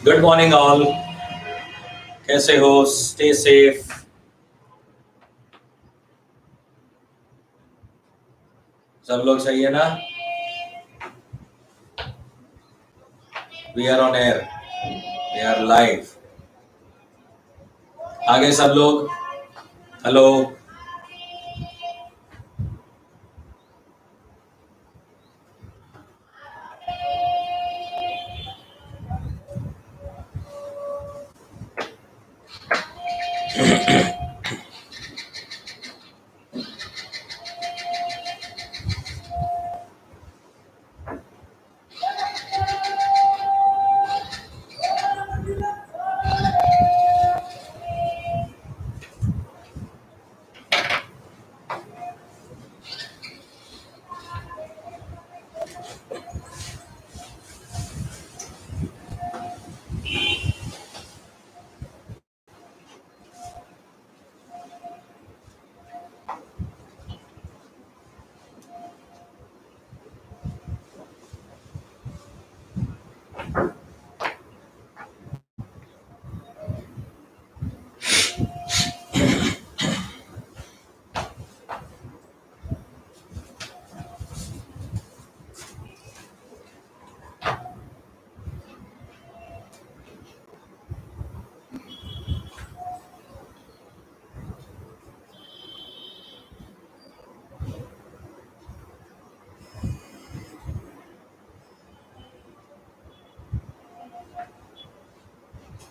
Good morning all. कैसे हो? Stay safe. सब लोग सही है ना? We are on air, we are live. आगे सब लोग हेलो।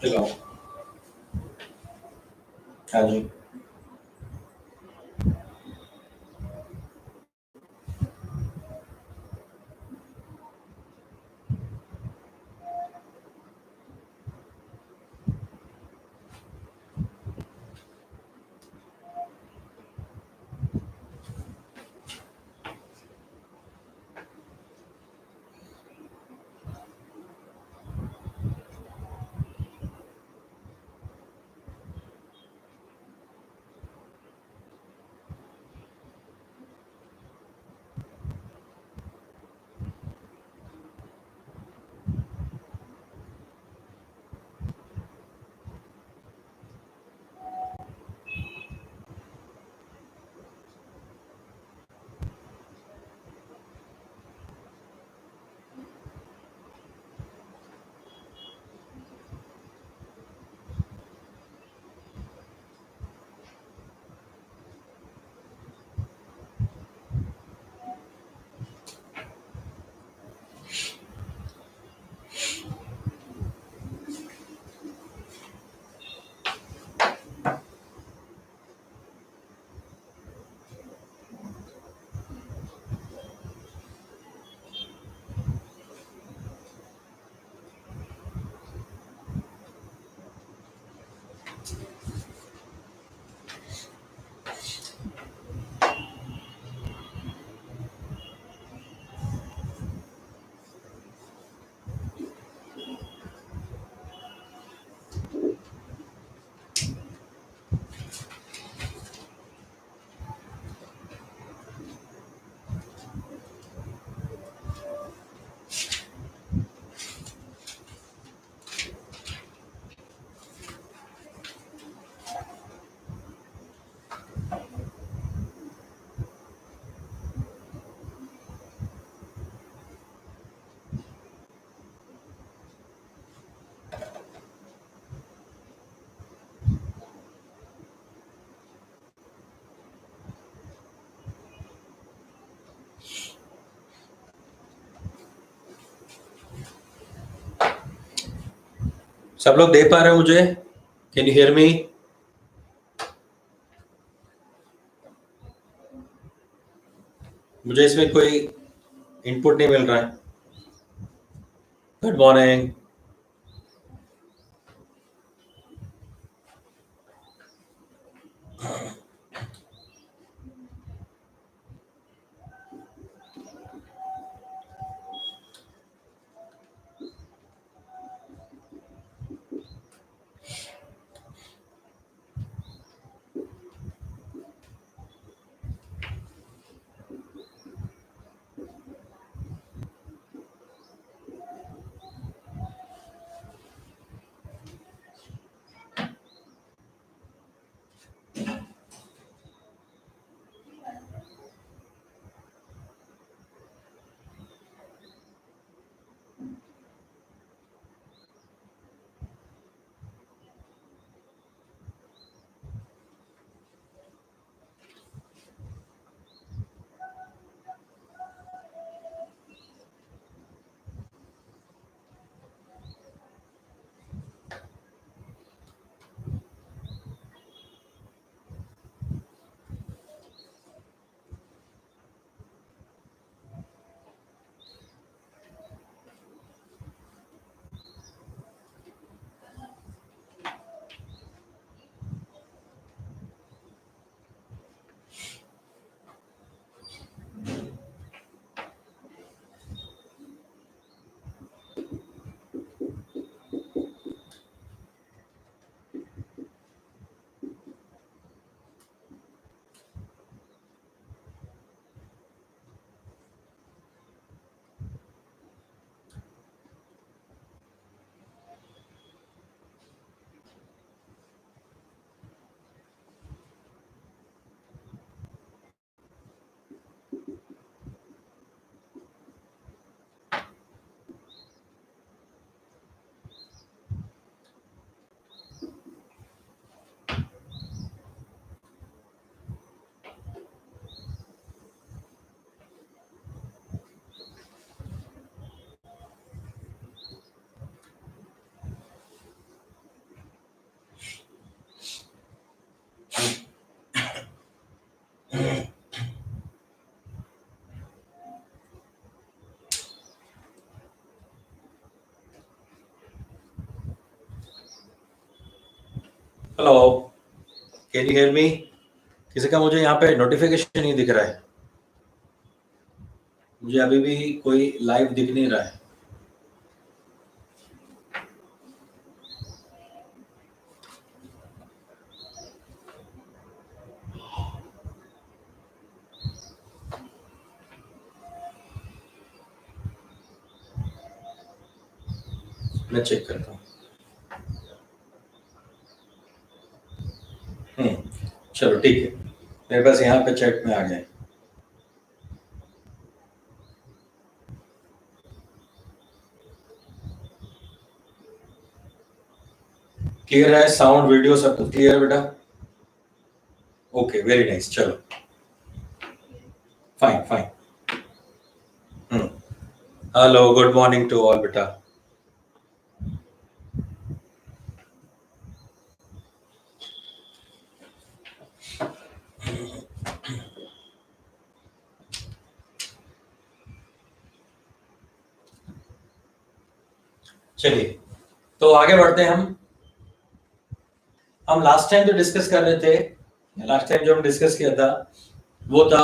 चलो हाँ जी। सब लोग देख पा रहे हो मुझे? Can you hear me? मुझे इसमें कोई इनपुट नहीं मिल रहा है। Good morning. Hello, can you hear me? किसी का मुझे यहाँ पे नोटिफिकेशन नहीं दिख रहा है, मुझे अभी भी कोई लाइव दिख नहीं रहा है। मैं चेक करता हूँ। चलो ठीक है, मेरे पास यहाँ पे चैट में आ गया। क्लियर है साउंड वीडियो सब कुछ क्लियर है बेटा? Okay, very nice. चलो fine fine. Hello, good morning to all बेटा। चलिए तो आगे बढ़ते हैं। हम लास्ट टाइम जो डिस्कस कर रहे थे, लास्ट टाइम जो हम डिस्कस किया था वो था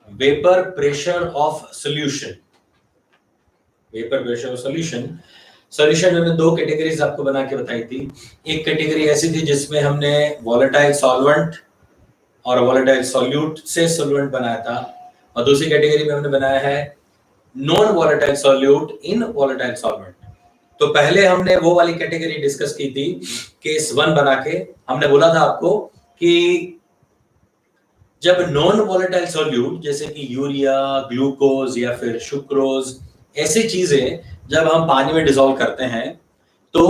vapour pressure of solution. Vapour pressure of solution, solution में दो कैटेगरीज आपको बना के बताई थी। एक कैटेगरी ऐसी थी जिसमें हमने वोलेटाइल सॉल्वेंट और वोलेटाइल सॉल्यूट से सॉल्वेंट बनाया था, और दूसरी कैटेगरी में हमने बनाया है non volatile solute in volatile solvent. तो पहले हमने वो वाली कैटेगरी डिस्कस की थी, केस 1 बना के। हमने बोला था आपको कि जब नॉन वोलेटाइल सॉल्यूट जैसे कि यूरिया, ग्लूकोज या फिर सुक्रोज, ऐसी चीजें जब हम पानी में डिसॉल्व करते हैं तो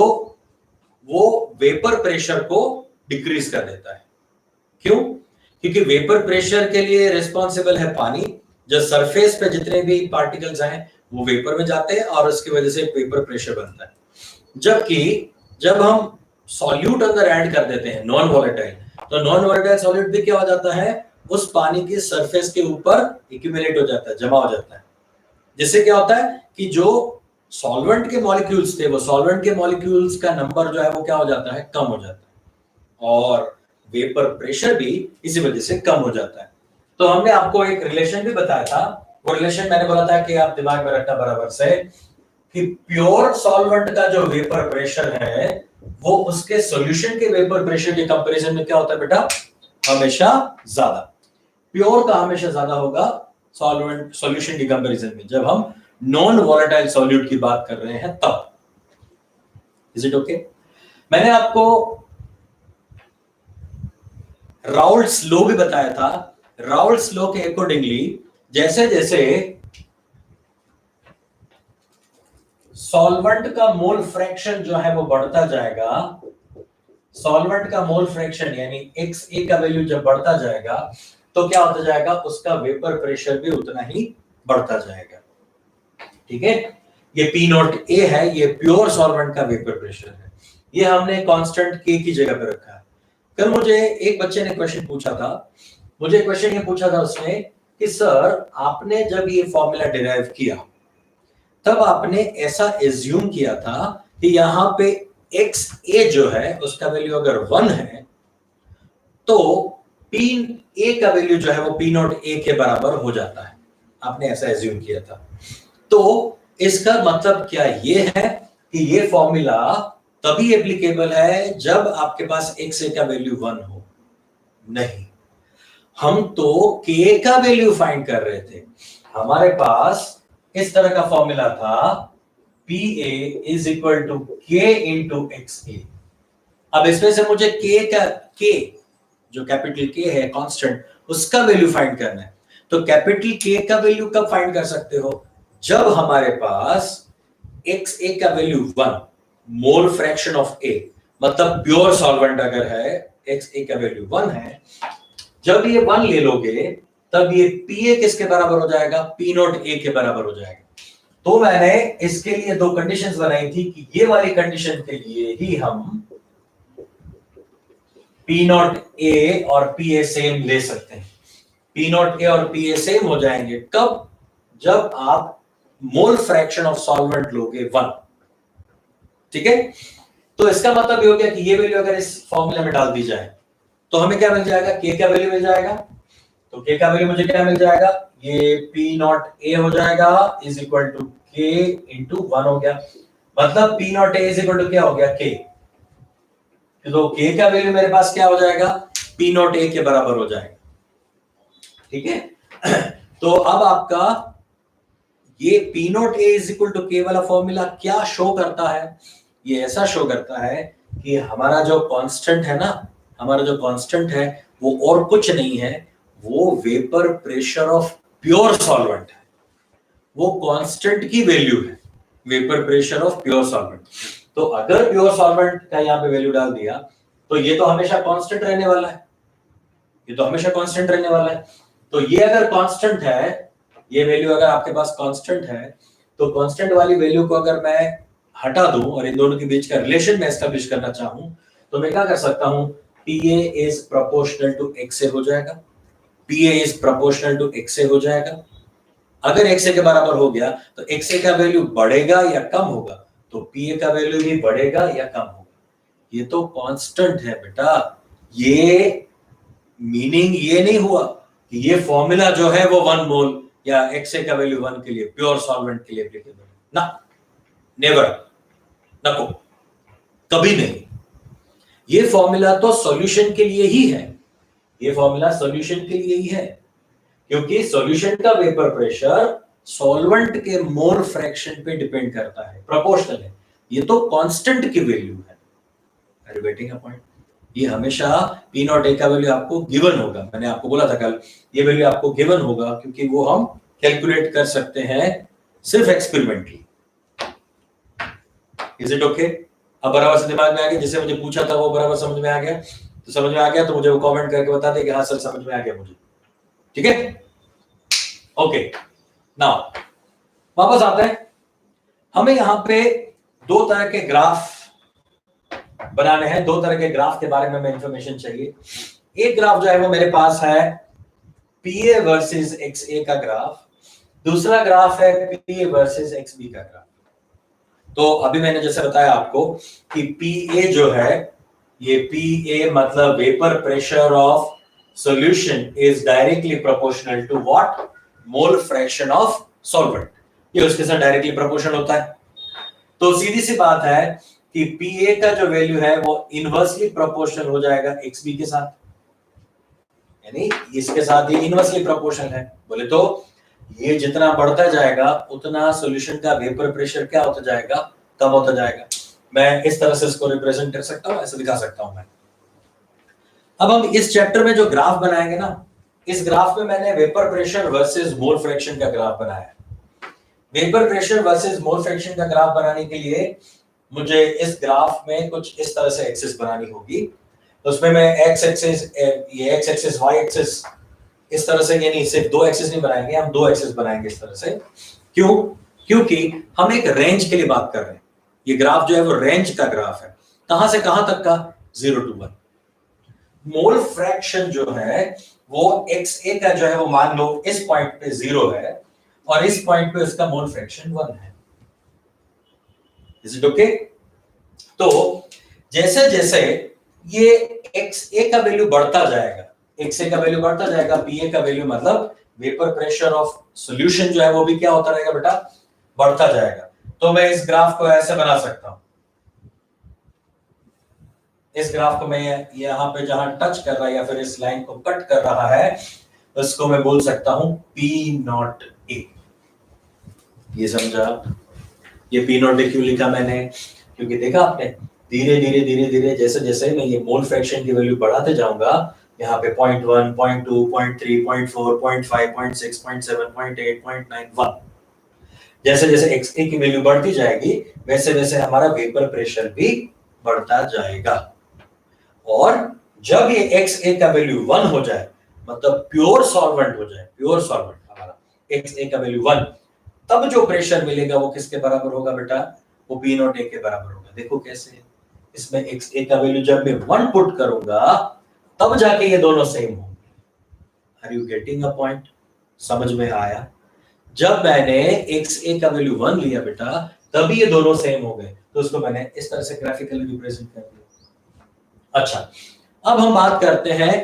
वो वेपर प्रेशर को डिक्रीज कर देता है। क्यों? क्योंकि वेपर प्रेशर के लिए रिस्पॉन्सिबल है पानी। जो सरफेस पे जितने भी पार्टिकल्स हैं वो वेपर में जाते हैं और उसकी वजह से वेपर प्रेशर बनता है। जबकि जब हम सॉल्यूट अंदर ऐड कर देते हैं नॉन वोलेटाइल, तो नॉन वोलेटाइल सॉल्यूट भी क्या हो जाता है, उस पानी की सरफेस के ऊपर एक्यूमुलेट हो जाता है, जमा हो जाता है। जिससे क्या होता है कि जो सॉल्वेंट के मॉलिक्यूल्स थे, वो सॉल्वेंट के मॉलिक्यूल्स का नंबर जो है वो क्या हो जाता है, कम हो जाता है, और वेपर प्रेशर भी इसी वजह से कम हो जाता है। तो हमने आपको एक रिलेशन भी बताया था। वो रिलेशन मैंने बोला था कि आप दिमाग में रखना बराबर से, कि प्योर सॉल्वेंट का जो वेपर प्रेशर है वो उसके सॉल्यूशन के वेपर प्रेशर के कंपैरिजन में क्या होता है बेटा, हमेशा ज्यादा। प्योर का हमेशा ज्यादा होगा सॉल्वेंट सॉल्यूशन के कंपैरिजन में, जब हम नॉन वोलेटाइल सॉल्यूट की बात कर रहे हैं तब। Is it okay? मैंने आपको राउल्ट्स लॉ भी बताया था। राउल्ट्स लॉ के अकॉर्डिंगली जैसे जैसे सॉल्वेंट का मोल फ्रैक्शन जो है वो बढ़ता जाएगा, सॉल्वेंट का मोल फ्रैक्शन यानी XA का वैल्यू जब बढ़ता जाएगा तो क्या होता जाएगा, उसका वेपर प्रेशर भी उतना ही बढ़ता जाएगा। ठीक है, ये P नॉट A है, ये प्योर सॉल्वेंट का वेपर प्रेशर है। ये हमने कांस्टेंट K की जगह पे रखा है। कल मुझे एक बच्चे ने क्वेश्चन पूछा था, मुझे क्वेश्चन ये पूछा था उसने कि सर आपने जब ये फॉर्मूला डिराइव किया तब आपने ऐसा एज्यूम किया था कि यहां पे XA जो है उसका वैल्यू अगर 1 है तो PA का वैल्यू जो है वो P नॉट A के बराबर हो जाता है। आपने ऐसा एज्यूम किया था। तो इसका मतलब क्या ये है कि ये फॉर्मूला तभी एप्लीकेबल है जब आपके पास XA का वैल्यू 1 हो? नहीं, हम तो K का वैल्यू फाइंड कर रहे थे। हमारे पास इस तरह का फॉर्मूला था, PA is equal to K into XA। अब इसमें से मुझे K जो कैपिटल K है कांस्टेंट, उसका वैल्यू फाइंड करना है। तो कैपिटल K का वैल्यू कब फाइंड कर सकते हो, जब हमारे पास XA का value 1, mole fraction of A, मतलब प्योर सॉल्वेंट अगर है, XA का वैल्यू 1 है, जब ये 1 ले लोगे तब ये PA किसके बराबर हो जाएगा, P नॉट A के बराबर हो जाएगा। तो मैंने इसके लिए दो कंडीशंस बनाई थी कि ये वाली कंडीशन के लिए ही हम P नॉट A और PA सेम ले सकते हैं। P नॉट A और PA सेम हो जाएंगे कब, जब आप मोल फ्रैक्शन ऑफ सॉल्वेंट लोगे 1। ठीक है, तो इसका मतलब ये हो गया कि ये वैल्यू अगर इस फॉर्मूला में डाल दी जाए तो हमें क्या मिल जाएगा, के का वैल्यू मिल जाएगा। तो के का वैल्यू मुझे क्या मिल जाएगा, ये पी नॉट ए हो जाएगा is equal to K into 1 हो गया। मतलब P not A is equal to क्या हो गया, के। तो के का वैल्यू मेरे पास क्या हो जाएगा, पी नॉट ए के बराबर हो जाएगा। ठीक है। तो अब आपका ये P not A is equal to K वाला फॉर्मूला क्या शो करता है, ये ऐसा शो करता है कि हमारा जो कांस्टेंट है ना, हमारा जो कांस्टेंट है वो और कुछ नहीं है, वो vapour pressure of pure solvent है। वो कांस्टेंट की वैल्यू है, vapour pressure of pure solvent. तो अगर प्योर सॉल्वेंट का यहां पे वैल्यू डाल दिया तो ये तो हमेशा कांस्टेंट रहने वाला है, ये तो हमेशा कांस्टेंट रहने वाला है। तो ये अगर कांस्टेंट है, ये वैल्यू अगर आपके पास कांस्टेंट है, तो कांस्टेंट वाली वैल्यू को अगर मैं हटा दूं और इन दोनों के बीच का रिलेशन मैं एस्टैब्लिश करना चाहूं तो मैं क्या कर सकता हूं, PA is proportional to XA हो जाएगा, PA is proportional to XA हो जाएगा। अगर XA के बराबर हो गया तो XA का वैल्यू बढ़ेगा या कम होगा, तो PA का वैल्यू भी बढ़ेगा या कम होगा। ये तो कांस्टेंट है बेटा, ये मीनिंग ये नहीं हुआ कि ये फॉर्मूला जो है वो 1 मोल या XA का वैल्यू 1 के लिए प्योर सॉल्वेंट के लिए एप्लीकेबल ना, नेवर, नको, कभी नहीं। ये फॉर्मूला तो सॉल्यूशन के लिए ही है, ये फॉर्मूला सॉल्यूशन के लिए ही है, क्योंकि सॉल्यूशन का वेपर प्रेशर सॉल्वेंट के मोल फ्रैक्शन पे डिपेंड करता है, प्रोपोर्शनल है। ये तो कांस्टेंट की वैल्यू है। Are you getting a point? ये हमेशा P नॉट A का वैल्यू आपको गिवन होगा, मैंने आपको बोला था कल, ये वैल्यू आपको गिवन होगा क्योंकि वो हम कैलकुलेट कर सकते हैं सिर्फ एक्सपेरिमेंटली। Is it okay? अब बराबर से दिमाग में आ गया, जिसे मुझे पूछा था वो बराबर समझ में आ गया, तो समझ में आ गया तो मुझे वो कमेंट करके बता दे कि हाँ सर समझ में आ गया मुझे। ठीक है, ओके। नाउ वापस आते हैं, हमें यहां पे दो तरह के ग्राफ बनाने हैं, दो तरह के ग्राफ के बारे में हमें इंफॉर्मेशन चाहिए। एक ग्राफ जो है वो मेरे पास है PA वर्सेस XA का ग्राफ, दूसरा ग्राफ है PA वर्सेस XB का ग्राफ। तो अभी मैंने जैसे बताया आपको कि PA जो है, ये PA मतलब vapour pressure of solution is directly proportional to what, mole fraction of solvent. ये उसके साथ डायरेक्टली प्रोपोर्शनल होता है। तो सीधी सी बात है कि PA का जो वैल्यू है वो इनवर्सली प्रोपोर्शनल हो जाएगा XB के साथ, यानी इसके साथ ये इनवर्सली प्रोपोर्शनल है। बोले तो ये जितना बढ़ता जाएगा उतना सॉल्यूशन का वेपर प्रेशर क्या होता जाएगा, कम होता जाएगा। मैं इस तरह से इसको रिप्रेजेंट कर सकता हूं, ऐसे दिखा सकता हूं मैं। अब हम इस चैप्टर में जो ग्राफ बनाएंगे ना, इस ग्राफ में मैंने vapour pressure versus mole fraction का ग्राफ बनाया है। Vapour pressure versus mole fraction का ग्राफ बनाने के लिए मुझे इस ग्राफ में कुछ इस तरह से एक्सिस बनानी होगी। तो उसमें मैं एक्स एक्सिस, ये एक्स एक्सिस, वाई एक्सिस, इस तरह से, यानी सिर्फ दो एक्सिस नहीं बनाएंगे, हम दो एक्सिस बनाएंगे इस तरह से। क्यों? क्योंकि हम एक रेंज के लिए बात कर रहे हैं। ये ग्राफ जो है वो रेंज का ग्राफ है, कहां से कहां तक का, 0 to 1। मोल फ्रैक्शन जो है वो XA का जो है वो मान लो इस पॉइंट पे 0 है और इस पॉइंट पे उसका मोल फ्रैक्शन 1 है। Is it okay? तो जैसे जैसे ये XA का वैल्यू बढ़ता जाएगा, XA का वैल्यू बढ़ता जाएगा, PA का वैल्यू मतलब वेपर प्रेशर ऑफ सॉल्यूशन जो है वो भी क्या होता रहेगा बेटा, बढ़ता जाएगा। तो मैं इस ग्राफ को ऐसे बना सकता हूं, इस ग्राफ को मैं यहां पे जहां टच कर रहा है या फिर इस लाइन को कट कर रहा है उसको मैं बोल सकता हूं P नॉट A। ये समझा? ये P नॉट A क्यों लिखा मैंने? क्योंकि देखा आपने, धीरे धीरे धीरे धीरे जैसे जैसे मैं ये मोल फ्रैक्शन की वैल्यू बढ़ाते जाऊंगा, यहाँ पे 0.1, 0.2, 0.3, 0.4, 0.5, 0.6, 0.7, 0.8, 0.9, 1, जैसे जैसे XA की वैल्यू बढ़ती जाएगी वैसे वैसे हमारा वेपर प्रेशर भी बढ़ता जाएगा। और जब ये XA का वैल्यू 1 हो जाए, मतलब प्योर सॉल्वेंट हो जाए, प्योर सॉल्वेंट हमारा XA का वैल्यू 1, तब जो प्रेशर मिलेगा वो किसके बराबर होगा बेटा, वो P नॉट A के बराबर होगा। देखो कैसे, इसमें XA का वैल्यू जब मैं 1 पुट करूंगा तब जाके ये दोनों सेम होंगे। Are you getting a point? समझ में आया? जब मैंने XA का वैल्यू 1 लिया बेटा तभी ये दोनों सेम हो गए, तो उसको मैंने इस तरह से ग्राफिकली रिप्रेजेंट कर दिया। अच्छा, अब हम बात करते हैं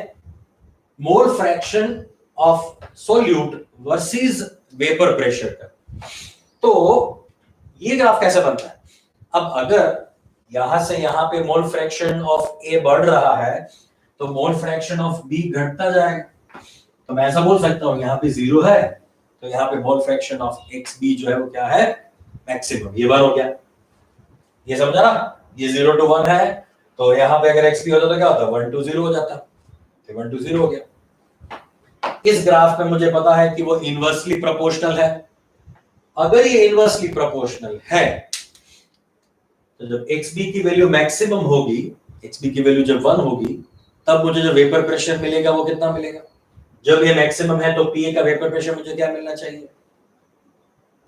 मोल fraction of solute versus vapour pressure का। तो ये ग्राफ कैसे बनता है? अब अगर यहां से यहां पे मोल फ्रैक्शन ऑफ ए बढ़ रहा है तो मोल फ्रैक्शन ऑफ बी घटता जाएगा। तो मैं ऐसा बोल सकता हूं यहां पे 0 है तो यहां पे mole fraction of X B जो है वो क्या है? मैक्सिमम। ये बार हो गया, ये समझा ना? ये 0 to 1 है तो यहां पे अगर एक्स बी होता तो क्या होता? 1 to 0 हो जाता, तो 1 to 0 हो गया। इस ग्राफ में मुझे पता है कि वो इनवर्सली प्रोपोर्शनल है। अगर ये इनवर्सली प्रोपोर्शनल है तो जब xb की वैल्यू मैक्सिमम होगी, xb की वैल्यू जब 1 होगी, तब मुझे जो वेपर प्रेशर मिलेगा वो कितना मिलेगा? जब ये मैक्सिमम है तो Pa का वेपर प्रेशर मुझे क्या मिलना चाहिए?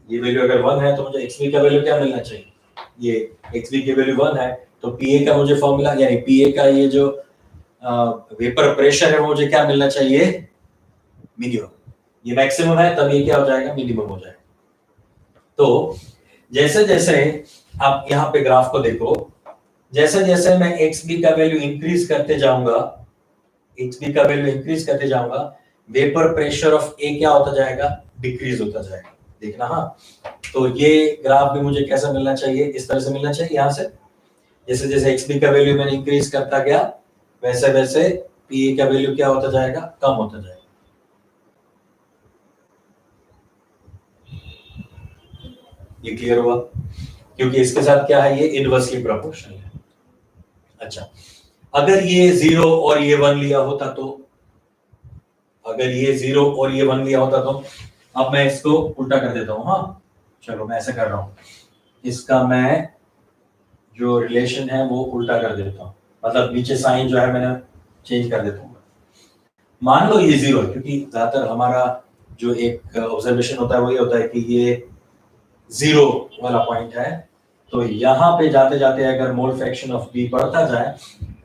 ये वैल्यू अगर 1 है तो मुझे xb का वैल्यू क्या मिलना चाहिए? ये xb की वैल्यू 1 है तो Pa का मुझे फॉर्मूला यानी Pa का ये जो वेपर प्रेशर है वो मुझे क्या मिलना चाहिए? मिनिमम। ये मैक्सिमम है तब ये क्या हो जाएगा? मिनिमम हो जाएगा। तो जैसे जैसे आप यहाँ पे ग्राफ को देखो, जैसे जैसे मैं xb का वैल्यू इंक्रीज करते जाऊंगा, xb का वैल्यू इंक्रीज करते जाऊंगा, वेपर प्रेशर ऑफ ए क्या होता जाएगा? डिक्रीज होता जाएगा। देखना हाँ, तो ये ग्राफ भी मुझे कैसा मिलना चाहिए? इस तरह से मिलना चाहिए। यहां से जैसे जैसे xb का वैल्यू मैंने इंक्रीज करता गया वैसे वैसे pa का वैल्यू क्या होता जाएगा? कम होता जाएगा। ये क्लियर हुआ? क्योंकि इसके साथ क्या है? ये इनवर्सली प्रोपोर्शनल है। अच्छा, अगर ये 0 और ये 1 लिया होता तो, अगर ये 0 और ये 1 लिया होता तो, अब मैं इसको उल्टा कर देता हूं। हाँ चलो मैं ऐसे कर रहा हूं, इसका मैं जो रिलेशन है वो उल्टा कर देता हूं, मतलब नीचे साइन जो है मैंने चेंज कर देता हूं। मान लो ये 0 है, क्योंकि ज्यादातर हमारा जो एक ऑब्जर्वेशन होता है वो ये होता है कि ये 0 वाला पॉइंट है, तो यहां पे जाते जाते अगर मोल फ्रैक्शन ऑफ बी बढ़ता जाए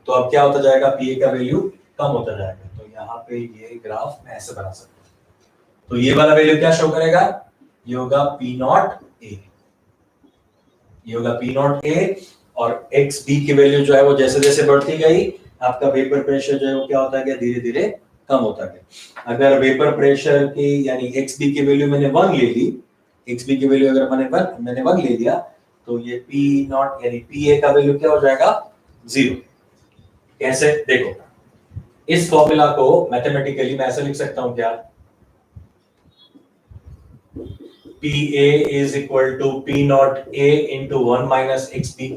तो अब क्या होता जाएगा? पीए का वैल्यू कम होता जाएगा। तो यहाँ पे ये ग्राफ मैं ऐसे बना सकता हूँ। तो ये वाला वैल्यू क्या शो करेगा? ये होगा पी नॉट ए, ये होगा पी नॉट ए, और एक्स बी की वैल्यू जो है वो जैसे जैसे बढ़ती गई आपका वेपर प्रेशर जो है वो क्या होता गया? धीरे धीरे कम होता गया। अगर वेपर प्रेशर की यानी एक्स बी की वैल्यू मैंने 1 ले ली, एक्स बी की वैल्यू अगर मैंने 1 ले लिया तो ये पी नॉट यानी पी ए का वैल्यू क्या हो जाएगा? 0। कैसे? देखो, इस फॉर्मूला को मैथमेटिकली मैं ऐसे लिख सकता हूं क्या? PA is equal to P naught A into 1 minus XB।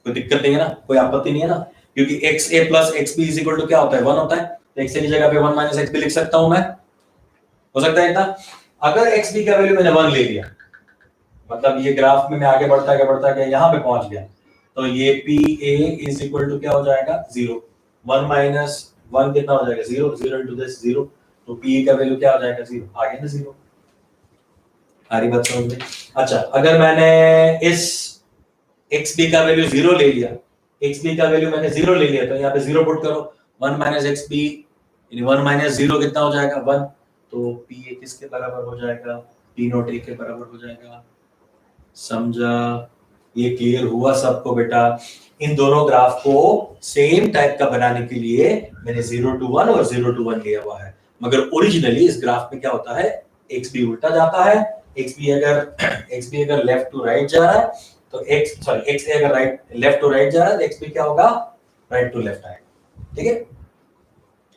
कोई दिक्कत नहीं है ना? कोई आपत्ति नहीं है ना? क्योंकि XA plus XB is equal to क्या होता है? 1 होता है। तो XA की जगह पे 1 minus XB लिख सकता हूं मैं। हो सकता है इतना? अगर XB का वैल्यू मैंने 1 ले लिया, मतलब ये ग्राफ में मैं आगे बढ़ता गया यहां पे पहुंच गया, तो ये PA is equal to क्या हो जाएगा? 0। 1 minus 1 कितना हो जाएगा? 0। 0 into this 0, तो PA का वैल्यू क्या हो जाएगा? 0। आ गया ना 0? सारी बात समझ में? अच्छा, अगर मैंने इस xb का वैल्यू 0 ले लिया, xb का वैल्यू मैंने 0 ले लिया, तो यहाँ पे 0 पुट करो, 1 माइनस xb यानी 1 माइनस 0 कितना हो जाएगा? 1। तो pa किसके बराबर हो जाएगा? p नॉट a के बराबर हो जाएगा। समझा? ये क्लियर हुआ सबको बेटा? इन दोनों ग्राफ को सेम टाइप का बनाने के लिए मैंने 0 to 1 और 0 to 1 लिया हुआ है, मगर ओरिजिनली इस ग्राफ में क्या होता है? xb उल्टा जाता है। xb अगर लेफ्ट टू राइट जा रहा है तो xa अगर राइट लेफ्ट टू राइट जा रहा है तो xb क्या होगा? राइट टू लेफ्ट आएगा। ठीक है,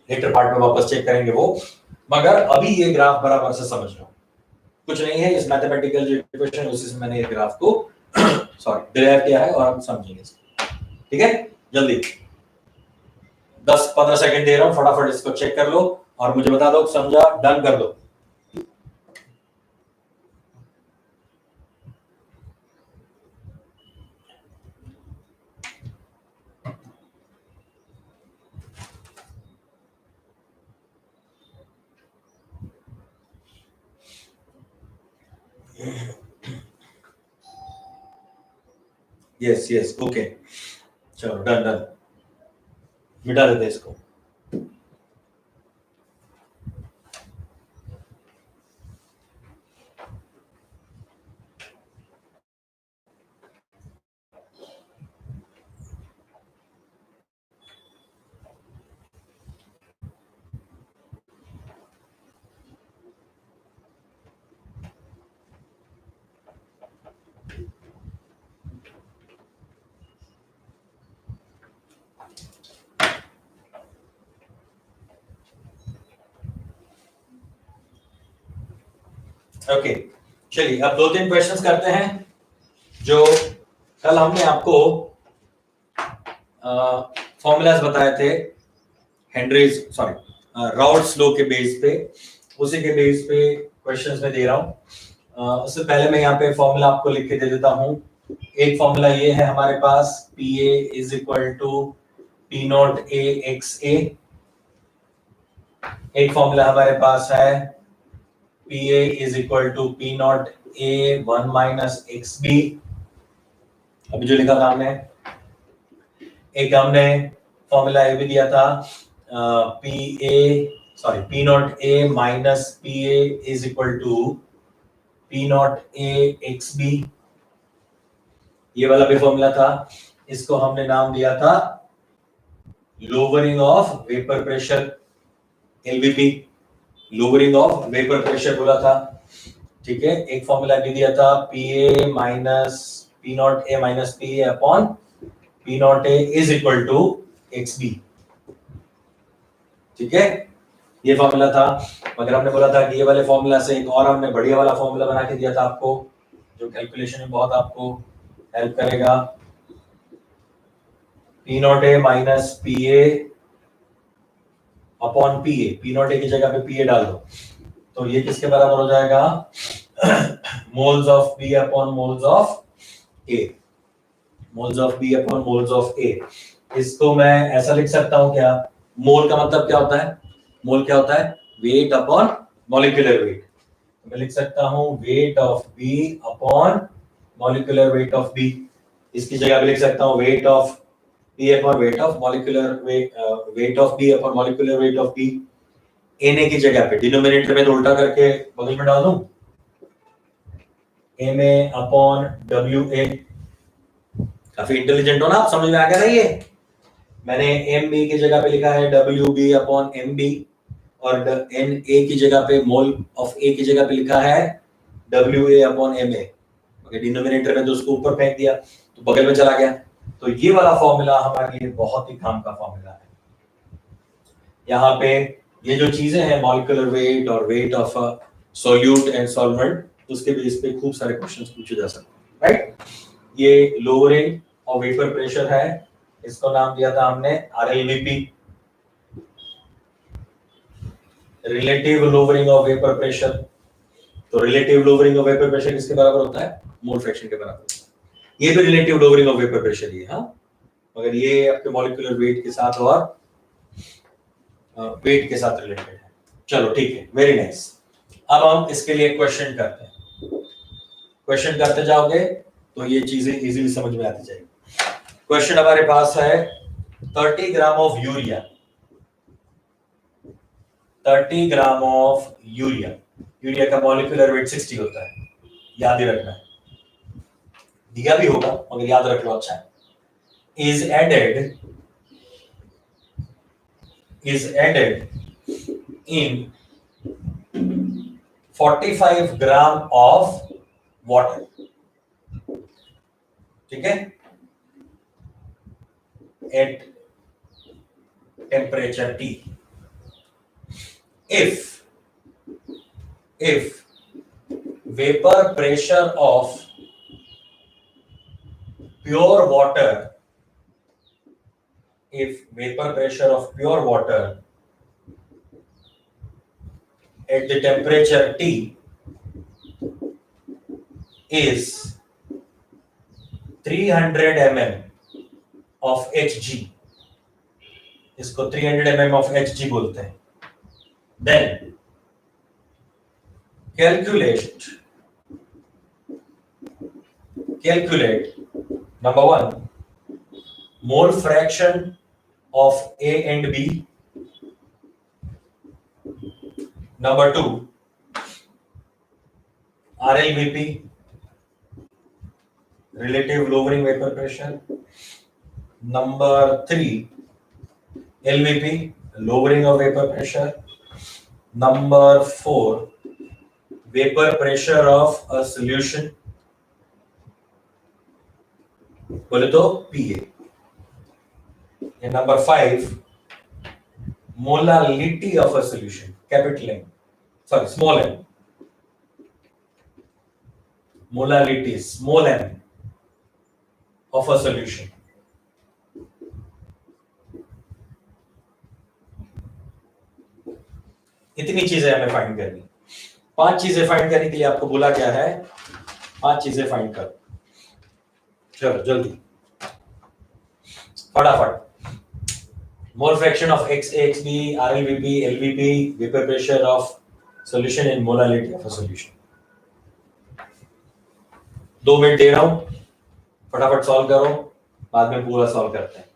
लेटर पार्ट में वापस चेक करेंगे वो, मगर अभी ये ग्राफ बराबर से समझ लो। कुछ नहीं है, इस मैथमेटिकल जो इक्वेशन उसी से मैंने ये ग्राफ को सॉरी डिराइव किया है और हम समझेंगे इसको। ठीक है, जल्दी 10-15 सेकंड दे रहा हूं, फटाफट इसको चेक कर लो और मुझे बता दो समझा, डन कर दो। यस यस ओके, चलो डन डन, मिटा देते इसको। ओके, चलिए अब 2-3 क्वेश्चंस करते हैं जो कल हमने आपको फॉर्मूलाज बताए थे राउल्ट्स लॉ के बेस पे, उसी के बेस पे क्वेश्चंस में दे रहा हूं। उससे पहले मैं यहाँ पे फॉर्मूला आपको लिख के दे देता हूं। एक फॉर्मूला ये है हमारे पास, PA is equal to P not A x A. एक फॉर्मूला हमारे पास है PA is equal to P not A 1 minus x B. अभी जो लिखा था हमने, एक हमने फॉर्मूला ये भी दिया था P not A minus PA is equal to P not A X B. ये वाला भी फॉर्मूला था, इसको हमने नाम दिया था lowering of vapour pressure, LVP, lowering of vapour pressure बोला था। ठीक है, एक फॉर्मूला भी दिया था PA minus P not A minus PA upon P not A is equal to XB। ठीक है, ये फॉर्मूला था। मगर हमने बोला था कि ये वाले फॉर्मूला से एक और हमने बढ़िया वाला फॉर्मूला बना के दिया था आपको, जो कैलकुलेशन में बहुत आपको हेल्प करेगा। P not A minus PA upon PA, P not A की जगह पे PA डाल दो, तो ये किसके बराबर हो जाएगा? Moles of B upon moles of A, moles of B upon moles of A। इसको मैं ऐसा लिख सकता हूं क्या? मोल का मतलब क्या होता है? मोल क्या होता है? Weight upon molecular weight. मैं लिख सकता हूं wait of B upon molecular weight of B। इसकी जगह पे लिख सकता हूं wait of B upon weight of molecular weight of B upon molecular weight of B। Na की जगह पे डिनोमिनेटर में तो उल्टा करके बगल में डाल दूं, Ma अपॉन WA। काफी इंटेलिजेंट हो ना आप, समझ में आ गया ना? ये मैंने MB की जगह पे लिखा है WB अपॉन MB, और Na की जगह पे, मोल ऑफ A की जगह पे लिखा है WA upon MA। Okay, denominator में तो उसको ऊपर फेंक दिया तो बगल में चला गया। तो ये वाला फॉर्मूला हमारे लिए बहुत ही काम का फॉर्मूला है। यहाँ पे ये जो चीजें हैं, मॉलिक्यूलर वेट और wait of solute and solvent, उसके बेस पे खूब सारे क्वेश्चंस पूछे जा सकते हैं, राइट? ये लोअरिंग ऑफ वेपर प्रेशर है, इसको नाम दिया था हमने RLVP, relative lowering of vapour pressure. तो relative lowering of vapour pressure किसके बराबर होता है? मोल फ्रैक्शन के बराबर होता है। ये भी relative lowering of vapour pressure ही है, हाँ, मगर ये आपके मॉलिक्यूलर वेट के साथ और वेट के साथ रिलेटेड है। चलो ठीक है, वेरी नाइस। अब हम इसके लिए क्वेश्चन करते हैं। क्वेश्चन करते जाओगे तो ये चीजें इजीली समझ में आती जाएगी। क्वेश्चन हमारे पास है 30 gram of urea, 30 gram of urea. Urea का मॉलिक्यूलर वेट 60 होता है, याद ही रखना है, दिया भी होगा मगर याद रख लो, अच्छा है। Is added in 45 gram of water. ठीक है, at temperature T। if vapor pressure of pure water, if vapor pressure of pure water at the temperature T is 300 mm of Hg, इसको 300 mm of Hg बोलते हैं, then calculate number 1 mole fraction of A and B, number 2 RLVP, relative lowering vapor pressure, number 3 LVP, lowering of vapor pressure, number 4 vapor pressure of a solution, बोले तो PA, and number 5 molality of a solution, capital M, sorry, small m. molarities, mol m of a solution. इतनी चीजें हमें find करनी। 5 चीजें find करने के लिए आपको बोला क्या है, 5 चीजें फाइंड करो। चलो जल्दी फटाफट। Mole fraction of XA, XB, RLVP, LVP, vapour pressure of solution in molarity of a solution. 2 minute दे रहा हूं, फटाफट सॉल्व करो, बाद में पूरा सॉल्व करते हैं।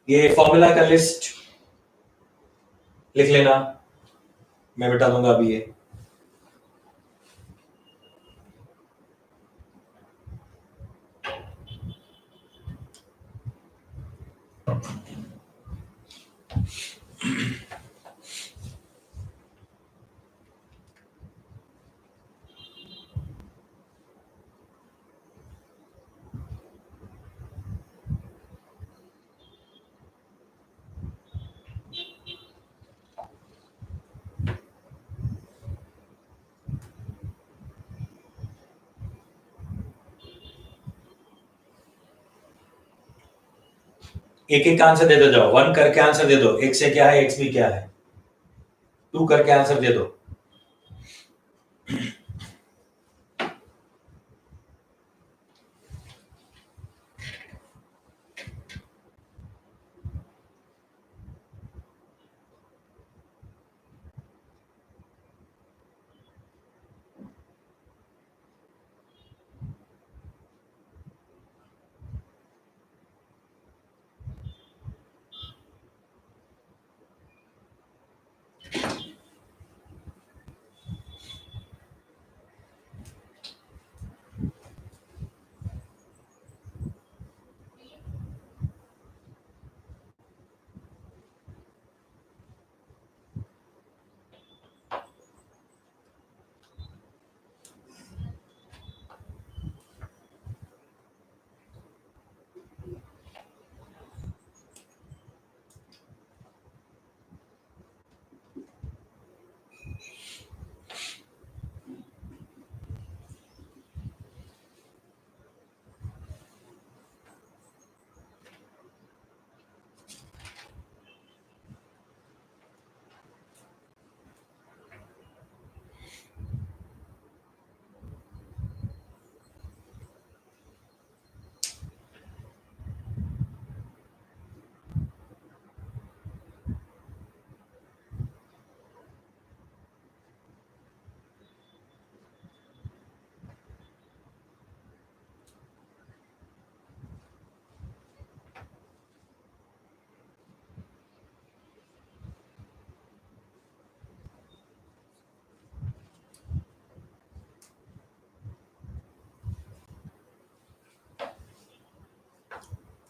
ये फॉर्मूला का लिस्ट लिख लेना, मैं बता दूंगा अभी ये। एक एक आंसर दे दो, जाओ 1 करके आंसर दे दो। XA क्या है, XB क्या है, 2 करके आंसर दे दो।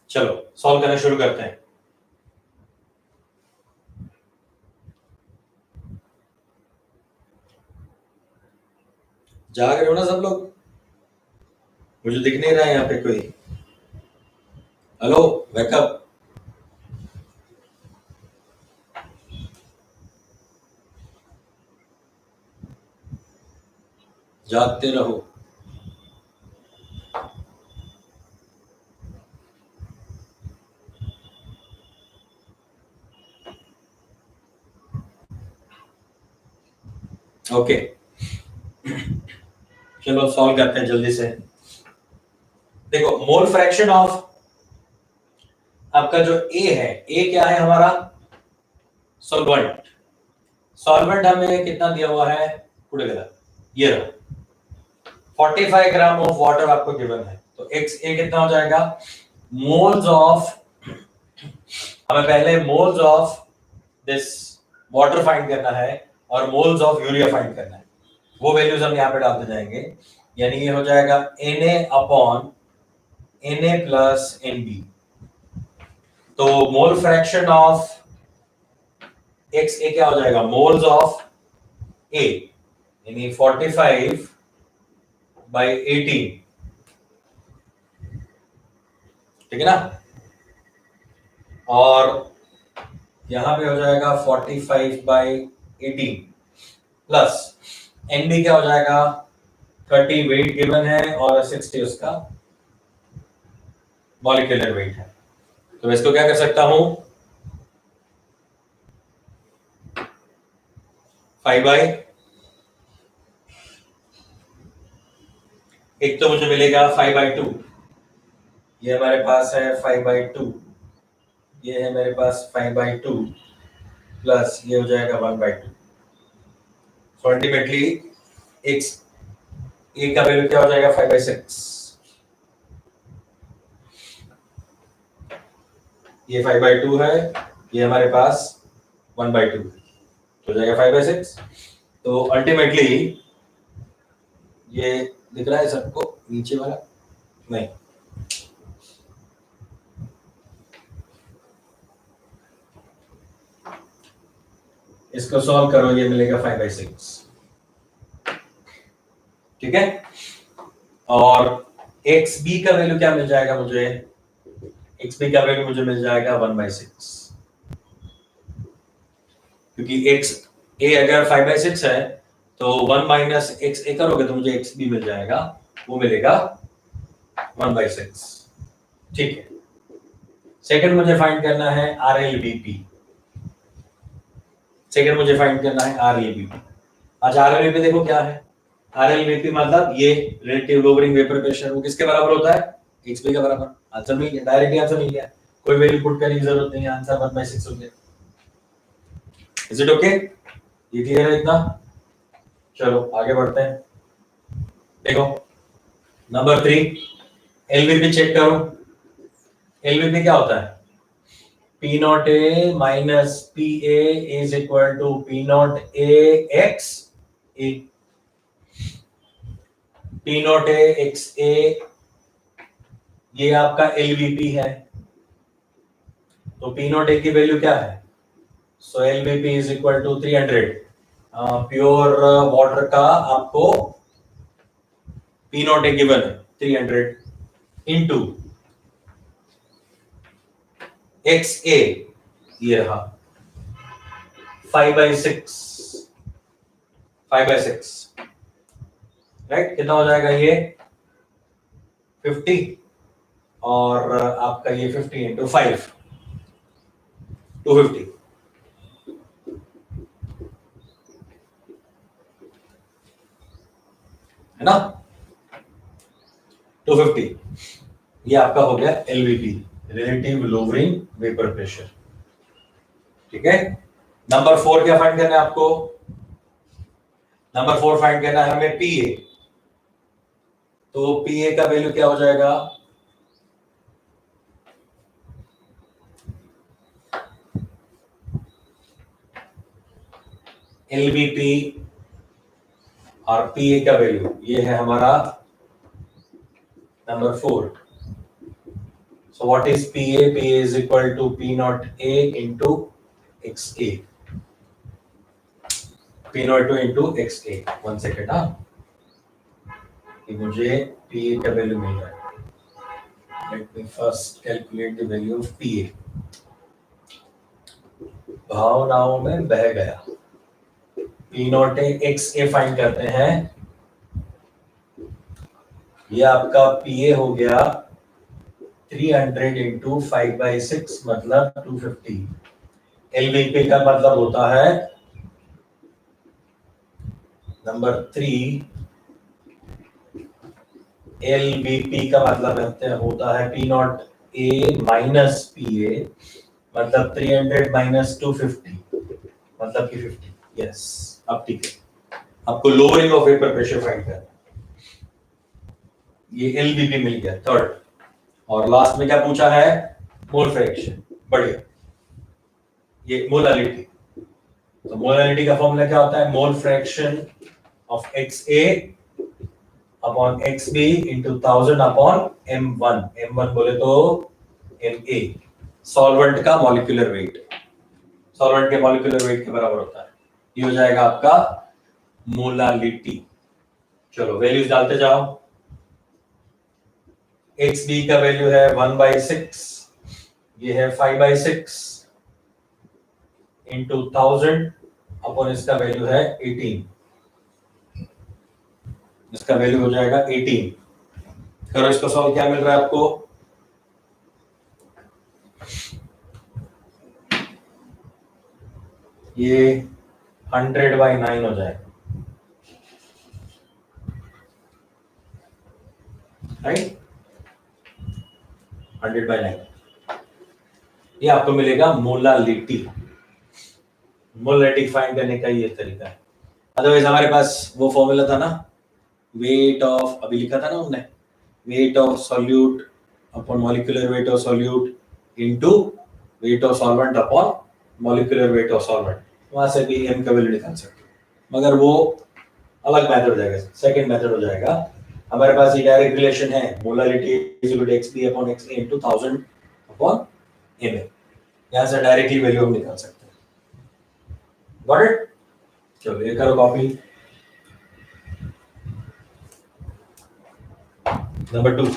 चलो सॉल्व करना शुरू करते हैं। जाग रहे हो ना सब लोग? मुझे दिख नहीं रहा है यहाँ पे कोई। Hello, wake up. जागते रहो। ओके, चलो सॉल्व करते हैं जल्दी से। देखो, मोल फ्रैक्शन ऑफ आपका जो ए है, ए क्या है हमारा? सॉल्वेंट। सॉल्वेंट हमें कितना दिया हुआ है? पूरे गला ये रहा, 45 ग्राम ऑफ वाटर आपको गिवन है। तो एक्स ए कितना हो जाएगा? मोल्स ऑफ, हमें पहले moles of this water find करना है और मोल्स ऑफ यूरिया फाइंड करना है। वो वैल्यूज हम यहाँ पे डालते जाएंगे, यानी ये हो जाएगा Na upon Na plus Nb। तो मोल फ्रैक्शन ऑफ एक्स ए क्या हो जाएगा? मोल्स ऑफ ए यानी 45 बाई 18, ठीक है ना? और यहां पे हो जाएगा 45 बाई 18 प्लस Nb क्या हो जाएगा? 30 वेट गिवन है और 60 उसका मॉलिक्यूलर वेट है। तो मैं इसको क्या कर सकता हूं, 5/, एक तो मुझे मिलेगा 5/2, ये हमारे पास है 5/2, ये है मेरे पास 5/2 प्लस ये हो जाएगा 1/2। सो अल्टीमेटली एक्स ए का वैल्यू क्या हो जाएगा 5/6, ये 5/2 है, ये हमारे पास 1/2 तो हो जाएगा 5/6। तो अल्टीमेटली ये दिख रहा है सबको नीचे वाला, नहीं इसको सॉल्व करो, ये मिलेगा 5/6, ठीक है। और एक्स बी का वैल्यू क्या मिल जाएगा मुझे, एक्स बी का वैल्यू मुझे मिल जाएगा 1/6, क्योंकि एक्स ए अगर 5/6 है तो 1 माइनस एक्स ए करोगे तो मुझे एक्स बी मिल जाएगा, वो मिलेगा 1/6, ठीक है। सेकंड मुझे फाइंड करना है R L V P, second मुझे फाइंड करना है आर एल बी पी। अच्छा आर एल बी पी देखो क्या है, आर एल बी पी मतलब ये रिलेटिव लोअरिंग वेपर प्रेशर, वो किसके बराबर होता है, एक्स बी का बराबर। आंसर मिल गया, डायरेक्टली आंसर मिल गया, कोई वैल्यू पुट करने की जरूरत नहीं है, आंसर 1/6 हो गया। इज इट ओके, ये क्लियर है इतना। चलो आगे बढ़ते हैं, देखो नंबर 3 एलवीपी चेक करो। एलवीपी क्या होता है, P not A minus P A is equal to P not A x A, P not A x A ये आपका एलवीपी है। तो पी नॉट ए की वैल्यू क्या है, so LVP is equal to 300, pure water का आपको पी नॉट ए गिवन है 300 इंटू एक्स ए ये रहा 5/6, 5/6 राइट, कितना हो जाएगा ये 50 और आपका ये 50 इंटू 5 250, है ना 250, ये आपका हो गया एलवीपी, रिलेटिव लोअरिंग वेपर प्रेशर, ठीक है। नंबर 4 क्या फाइंड करना है आपको, नंबर 4 फाइंड करना है हमें पीए। तो पीए का वैल्यू क्या हो जाएगा, एलवीपी और पीए का वैल्यू ये है हमारा number 4। So what is PA? PA is equal to P naught A into XA. P naught 2 into XA. 1 second हाँ, कि मुझे PA का वैल्यू मिल रहा है। Let me first calculate the value of PA. भावनाओं में बह गया। P naught A XA find करते हैं। ये आपका PA हो गया 300 into 5/6 मतलब 250। LVP का मतलब होता है नंबर 3, LVP का मतलब होता है P not A minus PA मतलब 300 माइनस 250 मतलब कि 50। यस अब ठीक है, आपको lowering of vapour pressure find करना है, ये LVP मिल गया थर्ड। और लास्ट में क्या पूछा है, मोल फ्रैक्शन, बढ़िया, ये मोलालिटी। तो मोलालिटी का फॉर्मूला क्या होता है, मोल fraction of XA upon XB into 1000 upon M1, M1 बोले तो MA, सॉल्वेंट का मॉलिक्यूलर वेट, सॉल्वेंट के मॉलिक्यूलर वेट के बराबर होता है, ये हो जाएगा आपका मोलालिटी। चलो वैल्यूज डालते जाओ, XB का वैल्यू है 1/6, ये है 5/6 इंटू 1000 अपॉन इसका वैल्यू है 18, इसका वैल्यू हो जाएगा 18। करो इसको सॉल्व, क्या मिल रहा है आपको? ये 100/9 हो जाएगा, राइट? 100/9 ये आपको मिलेगा मोलालिटी। मोलालिटी फाइंड करने का ये तरीका है। अदरवाइज हमारे पास वो फॉर्मूला था ना, वेट ऑफ, अभी लिखा था ना हमने, wait of solute upon molecular weight of solute into weight of solvent upon molecular weight of solvent. वहां से भी एम का वैल्यू निकाल सकते हो, मगर वो अलग मेथड हो जाएगा, सेकंड मेथड हो जाएगा। हमारे पास ये डायरेक्ट रिलेशन है, molality is equal to xp upon xa into 1000 upon ma। यहां से डायरेक्टली वैल्यू हम निकाल सकते हैं। Got it? चलो ये करो कॉपी। नंबर 2,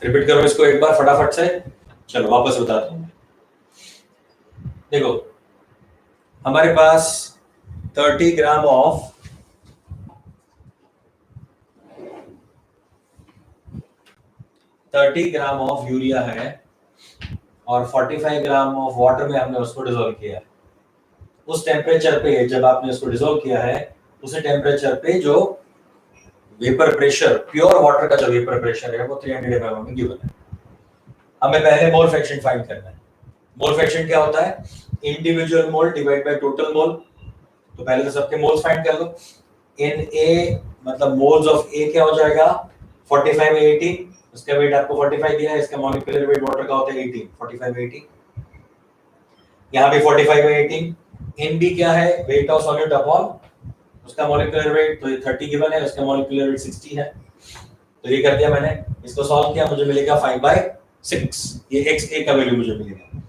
रिपीट करो इसको एक बार फटाफट से। चलो वापस बताता हूं। देखो हमारे पास 30 gram of 30 gram of urea है और 45 ग्राम ऑफ वाटर में हमने उसको डिसॉल्व किया है। उस टेम्परेचर पे जब आपने उसको डिसॉल्व किया है, उसी टेम्परेचर पे जो वेपर प्रेशर, प्योर वाटर का जो वेपर प्रेशर है वो 300 mm में गिवन है। हमें पहले मोल फ्रैक्शन फाइंड करना है। मोल फ्रैक्शन क्या होता है? Individual mole divide by total mole. तो पहले तो सबके मोल्स फाइंड कर लो। इन ए मतलब मोल्स ऑफ ए क्या हो जाएगा? 45 80, उसका वेट आपको 45 दिया है, इसका मॉलिक्यूलर वेट वाटर का होता है 18, 45 80। यहाँ पे 45 18। इन बी क्या है? वेट ऑफ सॉल्यूट अपॉन उसका मॉलिक्यूलर वेट, तो ये 30 गिवन है, उसका मॉलिक्यूलर वेट 60 है। तो ये कर दिया मैंने, इसको सॉल्व किया, मुझे मिलेगा 5/6। ये xa का वैल्यू मुझे मिलेगा।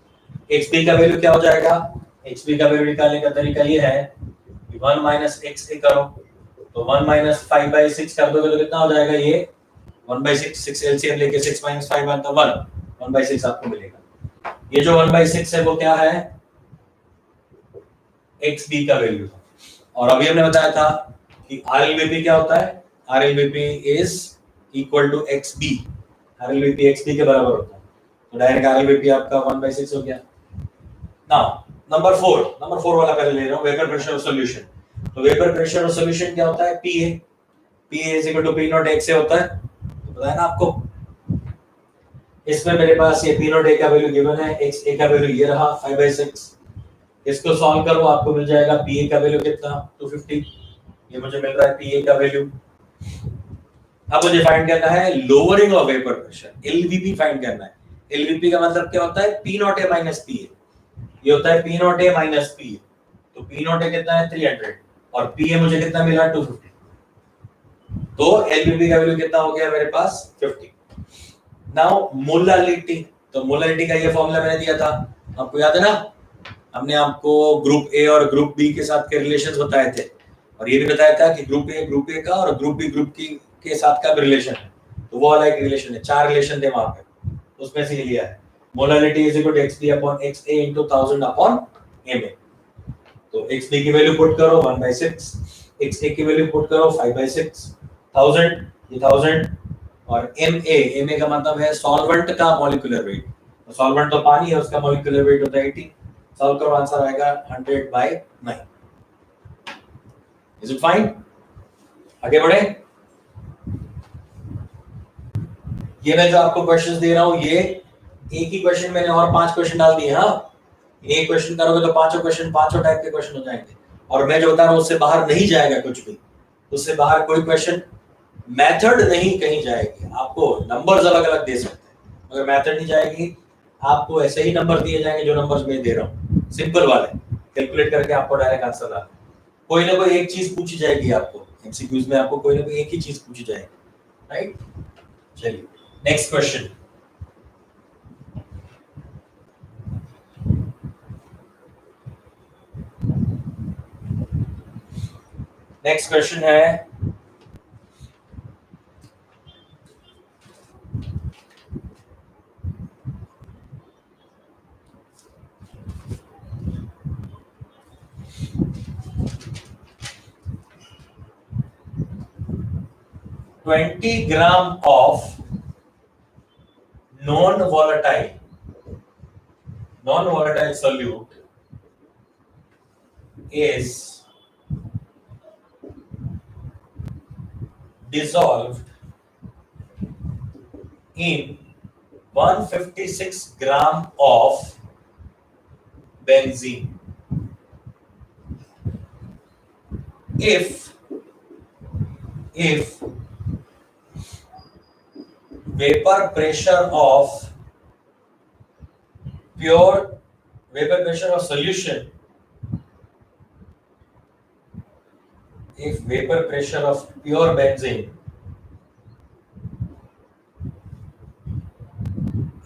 xb का वैल्यू क्या हो जाएगा? xb का वैल्यू निकालने का तरीका ये है कि 1 माइनस xa करो, तो 1 माइनस 5/6 कर दोगे तो कितना हो जाएगा? ये 1/6, 6 एलसीएम लेके 6 माइनस 5 1 तो 1/6 आपको मिलेगा। ये जो 1/6 है वो क्या है? xb का वैल्यू। और अभी हमने बताया था कि RLVP क्या होता है? RLVP is equal to XB। RLVP XB के बराबर होता है, तो डायरेक्ट RLVP आपका 1/6 हो गया। नाउ नंबर 4 वाला पहले ले रहा हूं, वेपर प्रेशर ऑफ सॉल्यूशन। तो वेपर प्रेशर ऑफ सॉल्यूशन क्या होता है? PA is equal to P not x से होता है, तो पता है ना आपको। इसमें मेरे पास ये P नॉट a का वैल्यू गिवन है, xa का वैल्यू ये रहा 5/6। इसको सॉल्व करो, आपको मिल जाएगा PA का वैल्यू कितना? 250। ये मुझे मिल रहा है PA का वैल्यू। अब मुझे फाइंड करना है lowering of vapour pressure, LVP find करना है। LVP का मतलब क्या होता है? P not a minus PA। ये होता है P not a minus PA। तो P नॉट a कितना है? 300 और PA मुझे कितना मिला? 250। तो LVP का वैल्यू कितना हो गया मेरे पास? 50। नाउ मोलालिटी, तो मोलालिटी का ये फॉर्मूला मैंने दिया था, आपको याद है ना? हमने आपको ग्रुप ए और ग्रुप बी के साथ के रिलेशंस बताए थे, और ये भी बताया था कि ग्रुप ए का और ग्रुप बी ग्रुप की के साथ का भी रिलेशन है। तो वो वाला एक रिलेशन है, 4 रिलेशन थे वहां पे, उसमें से ये लिया है। Molality is equal to xb upon xa into 1000 upon ma। तो xb की वैल्यू पुट करो 1/6, xa की वैल्यू पुट करो 5/6, 1000 ये 1000 और ma का मतलब है सॉल्वेंट का मॉलिक्यूलर वेट। तो सॉल्वेंट तो पानी है, उसका मॉलिक्यूलर वेट होता है 80। सॉल्व करो, आंसर आएगा 100/9। Is it fine? आगे बढ़े। ये मैं जो आपको क्वेश्चंस दे रहा हूं, ये एक ही क्वेश्चन मैंने और 5 क्वेश्चन डाल दिए। हाँ, एक क्वेश्चन करोगे तो पांचों क्वेश्चन, पांचों टाइप के क्वेश्चन हो जाएंगे, और मैं जो बता रहा हूं उससे बाहर नहीं जाएगा कुछ भी, उससे बाहर कोई क्वेश्चन, मेथड नहीं कहीं जाएगी। आपको नंबर्स अलग अलग दे सकते हैं, मगर मेथड नहीं जाएगी। आपको ऐसे ही नंबर दिए जाएंगे जो नंबर्स मैं दे रहा हूँ, सिंपल वाले, कैलकुलेट करके आपको डायरेक्ट आंसर लाना। कोई ना कोई एक चीज पूछी जाएगी आपको एमसीक्यूज में, आपको कोई ना कोई एक ही चीज पूछी जाएगी, राइट? चलिए नेक्स्ट क्वेश्चन। नेक्स्ट क्वेश्चन है 20 gram of non-volatile solute is dissolved in 156 gram of benzene. If vapor pressure of solution, if vapor pressure of pure benzene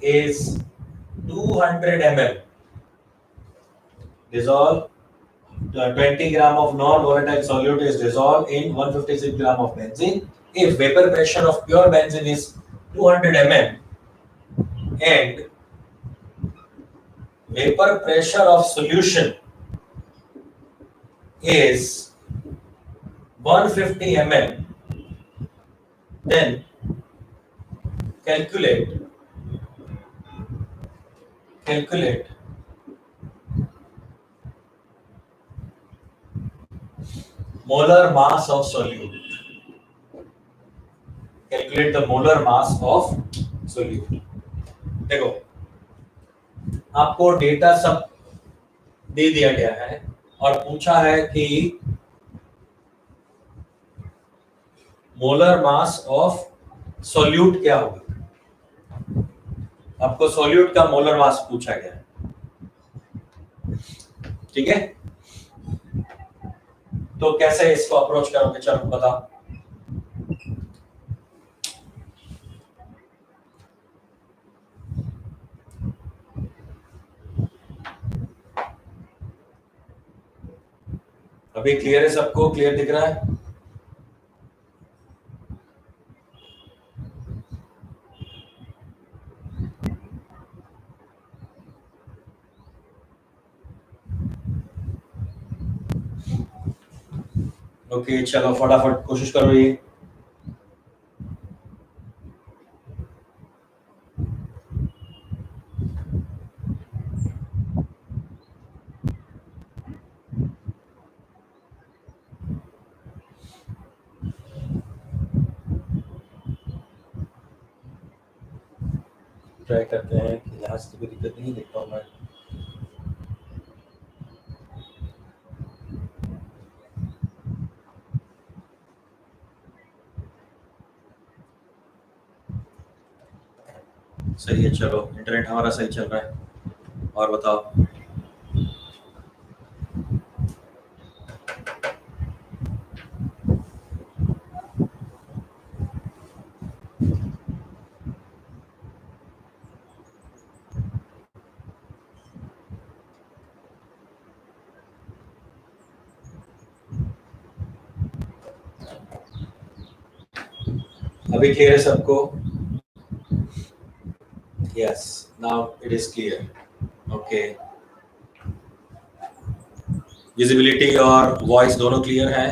is 200 ml, dissolve 20 gram of non-volatile solute is dissolved in 156 gram of benzene. If vapor pressure of pure benzene is 200 ml and vapor pressure of solution is 150 ml, then calculate molar mass of solute. Calculate the molar mass of solute. देखो आपको data सब दे दिया गया है और पूछा है कि मोलर मास ऑफ सॉल्यूट क्या होगा। आपको सॉल्यूट का मोलर मास पूछा गया है, ठीक है। तो कैसे इसको अप्रोच करोगे, चलो बताओ। अभी क्लियर है सबको? क्लियर दिख रहा है? ओके चलो फटाफट कोशिश करो ये। ट्राई करते हैं कि यहाँ से कोई दिक्कत नहीं देख पाऊँ मैं। सही है, चलो इंटरनेट हमारा सही चल रहा है। और बताओ। अभी क्लियर है सबको? Yes, now it is clear. Okay. Visibility और voice दोनों clear है?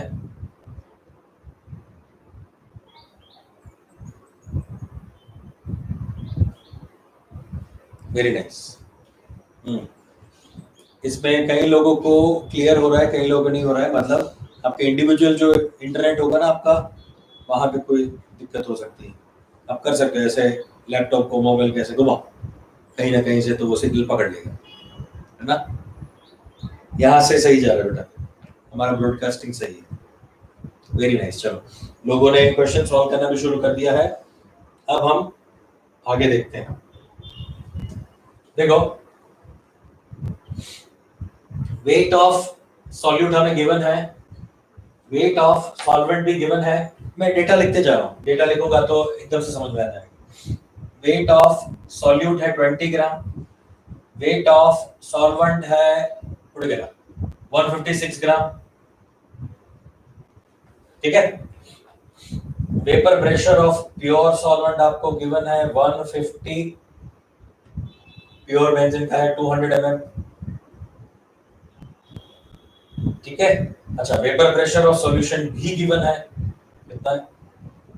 Very nice. इसमें कई लोगों को क्लियर हो रहा है, कई लोगों को नहीं हो रहा है। मतलब आपके इंडिविजुअल जो इंटरनेट होगा ना आपका, वहां पे कोई दिक्कत हो सकती है। आप कर सकते हो ऐसे लैपटॉप को, मोबाइल कैसे घुमाओ, कहीं ना कहीं से तो वो सिग्नल पकड़ लेगा, है ना। यहाँ से सही जा रहा है बेटा, हमारा ब्रॉडकास्टिंग सही है। Very nice. चलो लोगों ने क्वेश्चन सॉल्व करना भी शुरू कर दिया है। अब हम आगे देखते हैं। देखो वेट ऑफ सॉल्यूट हमें गिवन है, वेट ऑफ सॉल्वेंट भी गिवन है। मैं डेटा लिखते जा रहा हूँ, डेटा लिखूंगा तो एकदम से समझ में आ जाएगा। वेट ऑफ सॉल्यूट है 20 ग्राम, वेट ऑफ सॉल्वेंट है उड़ गया 156 ग्राम, ठीक है। Vapour pressure of pure solvent आपको गिवन है 150, प्योर बेंजीन का है 200 ml, ठीक है। अच्छा वेपर प्रेशर ऑफ सॉल्यूशन भी गिवन है, कितना है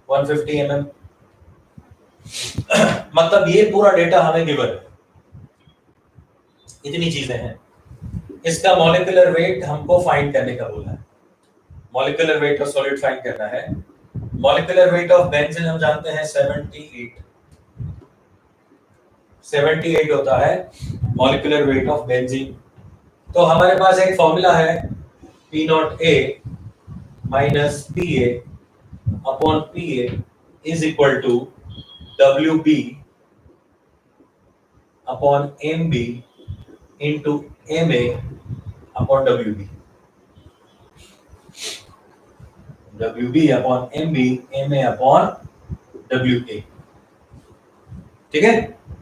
150 mm। मतलब ये पूरा डेटा हमें गिवन है, इतनी चीजें हैं। इसका मॉलिक्यूलर वेट हमको फाइंड करने का बोला है, molecular weight of solid find करना है। मॉलिक्यूलर वेट ऑफ बेंजीन हम जानते हैं 78 होता है मॉलिक्यूलर वेट ऑफ बेंजीन। तो हमारे पास एक फॉर्मूला है P0A minus PA upon PA is equal to WB upon MB into MA upon WB। WB upon MB MA upon WA, ठीक है,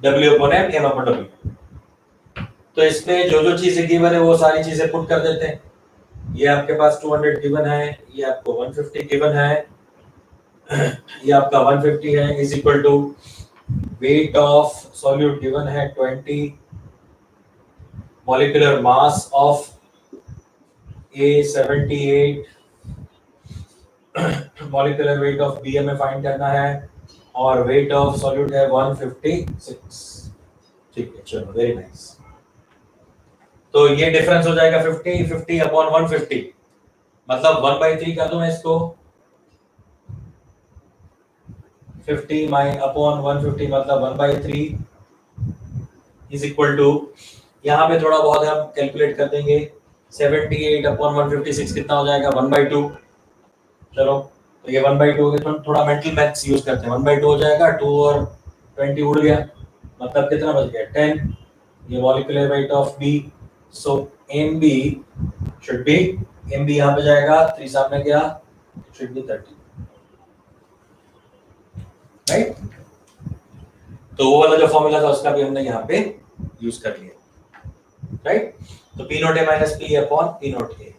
W upon M M upon W। तो इसमें जो जो चीजें गिवन है वो सारी चीजें पुट कर देते हैं। ये आपके पास 200 गिवन है, ये आपको 150 गिवन है, ये आपका 150 है, is equal to weight of solute given है 20, molecular mass of A 78, molecular weight of B हमें फाइंड करना है और वेट ऑफ सॉल्यूट है 156। ठीक है, चलो, वेरी नाइस। तो ये डिफरेंस हो जाएगा 50 अपॉन 150, मतलब 1/3 कर दूं मैं इसको, 50 माइन अपॉन 150 मतलब 1/3 इज इक्वल टू, यहाँ पे थोड़ा बहुत हम कैलकुलेट कर देंगे, 78 अपॉन 156 कितना हो जाएगा 1/2। चलो, तो ये 1/2 के थोड़ा मेंटल मैथ्स यूज करते हैं, 1/2 हो जाएगा, 2 और 20 उड़ गया, मतलब कितना बच गया 10। ये molecular weight of B, so MB should be, MB यहाँ पे जाएगा, 3 सामने गया, शुड बी 30, राइट। तो वो वाला जो फॉर्मूला था उसका भी हमने यहाँ पे यूज कर लिया, राइट। तो P0A minus PA upon P0A,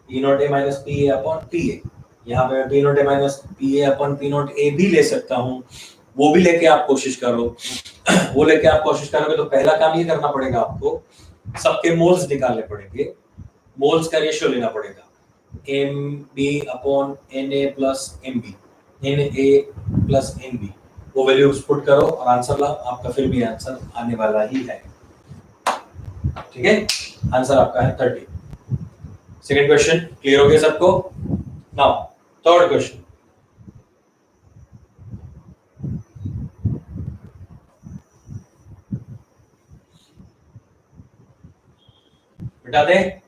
P0A minus PA upon PA, यहाँ पे P0A minus PA upon P0A भी ले सकता हूँ, वो भी लेके आप कोशिश करो। वो लेके आप कोशिश करोगे तो पहला काम ये करना पड़ेगा आपको, सबके मोल्स निकालने पड़ेंगे, मोल्स का रेशियो लेना पड़ेगा, MB upon NA plus MB, NA plus MB, वो वैल्यूज पुट करो और आंसर ला, आपका फिर भी आंसर आने वाला ही है, ठीक है। आंसर आपका है 30। सेकंड क्वेश्चन क्लियर हो गया सबको? नाउ थर्ड क्वेश्चन, बता दे।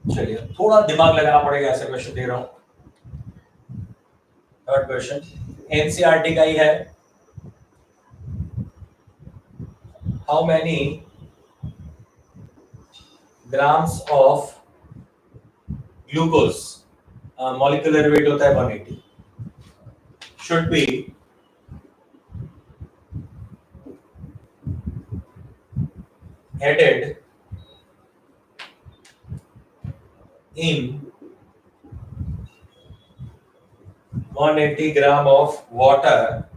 चलिए, थोड़ा दिमाग लगाना पड़ेगा, ऐसे क्वेश्चन दे रहा हूं। थर्ड क्वेश्चन एनसीईआरटी का ही है। How many grams of glucose, molecular weight होता है 180, should be added in 180 gram of water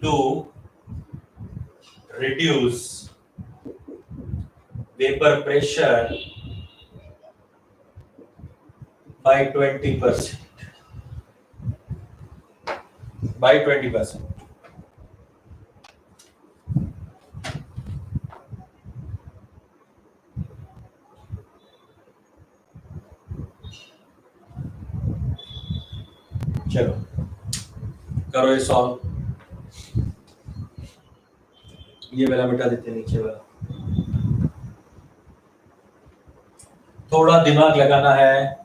to reduce vapor pressure by 20%, by 20%। चलो करो ये सॉल्व, ये वाला मिटा देते नीचे वाला, थोड़ा दिमाग लगाना है।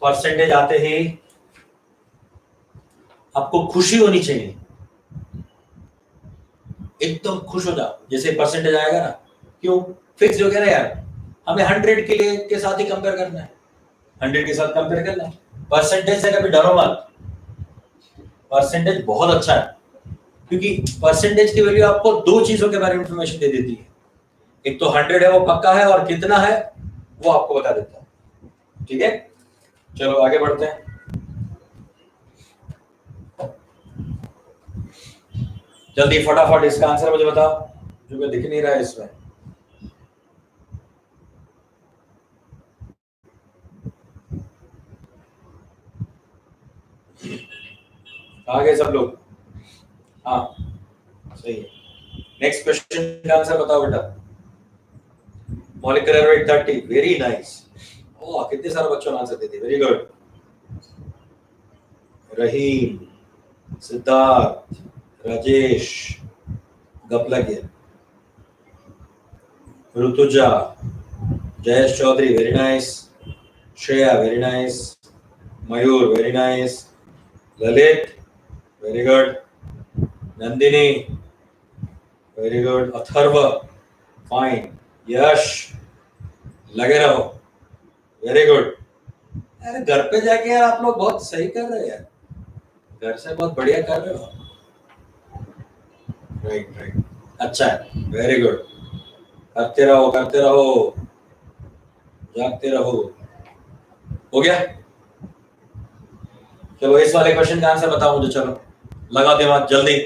परसेंटेज आते ही आपको खुशी होनी चाहिए, एकदम खुश हो जाओ जैसे परसेंटेज आएगा ना। क्यों? फिक्स हो गया ना यार, हमें 100 के लिए के साथ ही कंपेयर करना है, 100 के साथ कंपेयर करना है। परसेंटेज से कभी डरो मत, परसेंटेज बहुत अच्छा है, क्योंकि परसेंटेज की वैल्यू आपको दो चीजों के बारे में इंफॉर्मेशन दे देती है, एक तो 100 है वो पक्का है, और कितना है वो आपको बता देता है। ठीक है, चलो आगे बढ़ते हैं। जल्दी फटाफट इसका आंसर मुझे बताओ, जो मैं दिख नहीं रहा है इसमें। आगे सब लोग, हाँ सही है। नेक्स्ट क्वेश्चन का आंसर बताओ बेटा। Molecular weight 30, very nice. Oh कितने सारे बच्चों ने आंसर दे दिए, वेरी गुड। रहीम, सिद्धार्थ, राजेश, गप लगे, Rituja, Jayesh Chaudhary very nice, Shreya very nice, Mayur very nice, Lalit very good, Nandini very good, Atharva fine, Yash लगे रहो, वेरी गुड। अरे घर पे जाके यार आप लोग बहुत सही कर रहे हैं यार, घर से बहुत बढ़िया कर रहे हो। राइट राइट, अच्छा है, वेरी गुड। करते रहो, जागते रहो। हो गया, चलो इस वाले क्वेश्चन का आंसर बताओ मुझे, चलो लगा दिमाग जल्दी।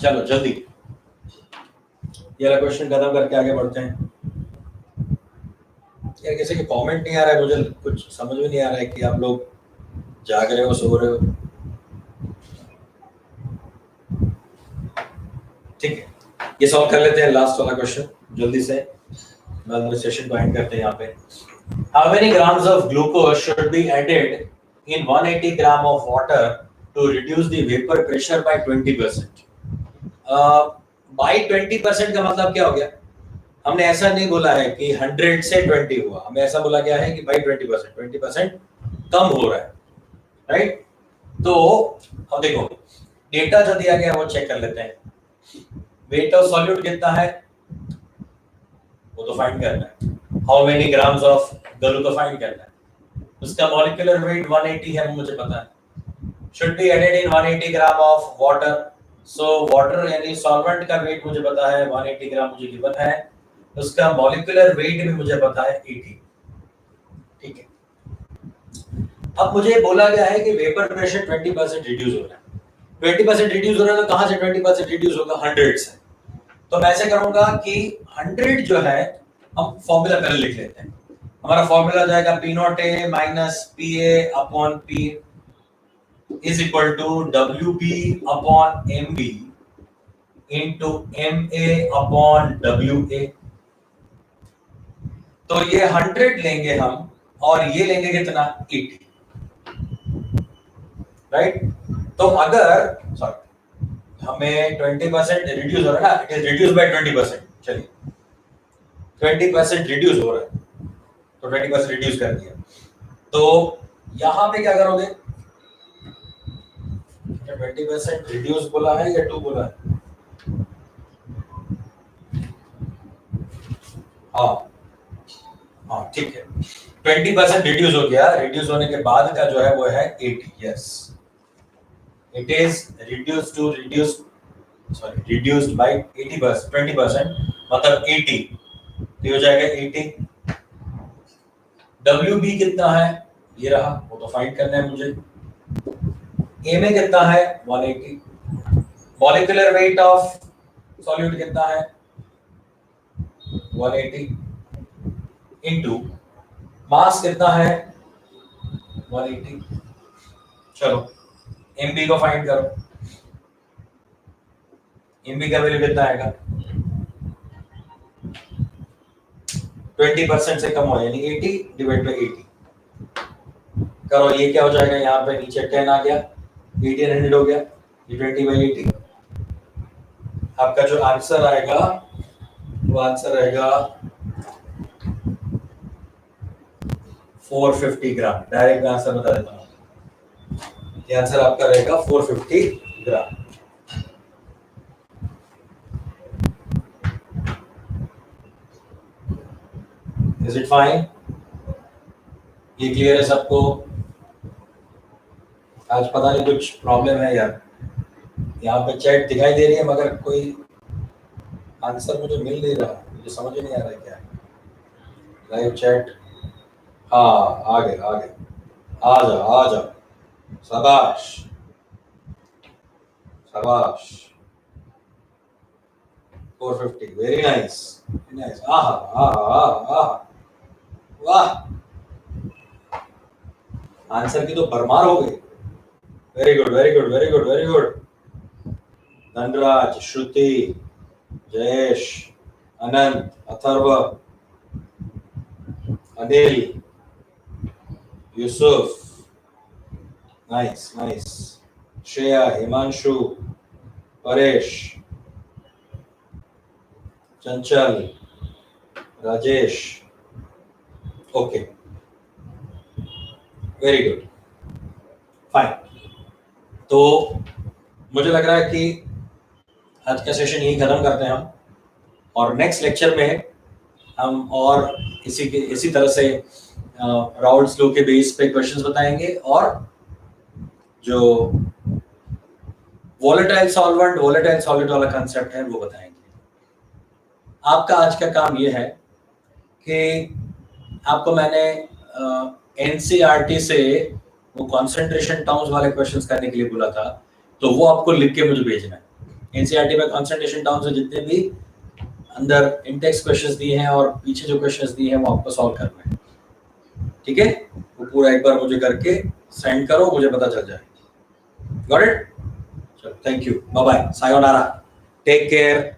चलो जल्दी ये वाला क्वेश्चन खत्म करके आगे बढ़ते हैं। यार किसी के कमेंट नहीं आ रहा है, मुझे कुछ समझ में नहीं आ रहा है कि आप लोग जाग रहे हो सो रहे हो। ठीक है, ये सॉल्व कर लेते हैं लास्ट वाला क्वेश्चन जल्दी से, बाद में सेशन को एंड करते हैं यहाँ पे। How many grams of glucose should be added in 180 gram of water to reduce the vapour pressure by 20%? By 20% का मतलब क्या हो गया? हमने ऐसा नहीं बोला है कि 100 से 20 हुआ, हमें ऐसा बोला गया है कि बाय 20% कम हो रहा है, राइट? तो अब देखो डेटा जो दिया गया वो चेक कर लेते हैं। वेट ऑफ सॉल्यूट कितना है वो तो फाइंड करना है, हाउ मेनी ग्राम्स ऑफ गलू तो फाइंड करना है, उसका मॉलिक्यूलर वेट 180 है वो मुझे पता है, should be added in 180 gram of water, so water यानी सॉल्वेंट का वेट मुझे पता है 180 ग्राम मुझे गिवन है, उसका मॉलिक्यूलर वेट भी मुझे पता है 80, ठीक है। अब मुझे बोला गया है कि वेपर प्रेशर 20% रिड्यूस हो रहा है, 20% रिड्यूस हो रहा है तो कहां से 20% रिड्यूस होगा? 100 से। तो मैं ऐसे करूंगा कि 100 जो है हम फॉर्मूला पहले लिख लेते हैं, हमारा फॉर्मूला जाएगा P not A minus PA upon P is equal to WP upon MB into MA upon WA। तो ये 100 लेंगे हम और ये लेंगे कितना? 80, राइट? तो अगर सॉरी हमें 20% रिड्यूस हो रहा है ना, इट इज रिड्यूस बाय 20%, चलिए 20% रिड्यूस हो रहा है तो 20% रिड्यूस कर दिया, तो यहां पे क्या करोगे? 20% रिड्यूस बोला है या 2 बोला है? हाँ हाँ ठीक है, 20% रिड्यूस हो गया, रिड्यूस होने के बाद का जो है वो है 80. Yes, it is reduced by 80%, 20%, मतलब 80, तो हो जाएगा 80. WB कितना है, ये रहा, वो तो फाइंड करना है मुझे. A में कितना है, 180. मॉलिक्यूलर वेट ऑफ सॉल्यूट कितना है, 180, इनटू मास कितना है, 180. चलो MB को फाइंड करो. MB का वैल्यू कितना आएगा, 20% से कम हो, यानी 80 डिवाइड बाय 80 करो. ये क्या हो जाएगा, यहाँ पे नीचे 10 आ गया, 1800 हो गया, ये 20/80. आपका जो आंसर आएगा वो आंसर आएगा 450 ग्राम. डायरेक्ट आंसर बता देता हूँ, ये आंसर आपका रहेगा 450 ग्राम. इज इट फाइन, ये क्लियर है सबको? आज पता नहीं कुछ प्रॉब्लम है यार, यहाँ पे चैट दिखाई दे रही है मगर कोई आंसर मुझे मिल नहीं रहा, मुझे समझ नहीं आ रहा है क्या है. लाइव चैट, हाँ आ गए, आ जाओ. शाबाश शाबाश, 450, वेरी नाइस. वाह, आंसर की तो भरमार हो गई. Very good. Dhanraj, Shruti, Jayesh, Anant, Atharva, Anil, Yusuf, nice. Shreya, Himanshu, Paresh, Chanchal, Rajesh. Okay, very good, fine. तो मुझे लग रहा है कि आज का सेशन यही खत्म करते हैं हम, और नेक्स्ट लेक्चर में हम और इसी तरह से राउल्ट्स लॉ के बेस पे क्वेश्चंस बताएंगे, और जो वोलेटाइल सॉलिड वाला कंसेप्ट है वो बताएंगे. आपका आज का काम ये है कि आपको मैंने एनसीईआरटी से वो कंसंट्रेशन टर्म्स वाले क्वेश्चंस करने के लिए बोला था, तो वो आपको लिख के मुझे भेजना है. एनसीईआरटी में कंसंट्रेशन टर्म्स से जितने भी अंदर इंटेक्स क्वेश्चंस दिए हैं और पीछे जो क्वेश्चंस दिए हैं वो आपको सॉल्व करना है. ठीक है, वो पूरा एक बार मुझे करके सेंड करो, मुझे पता चल जाए. Got it? चलो, thank you, bye bye, sayonara, take care.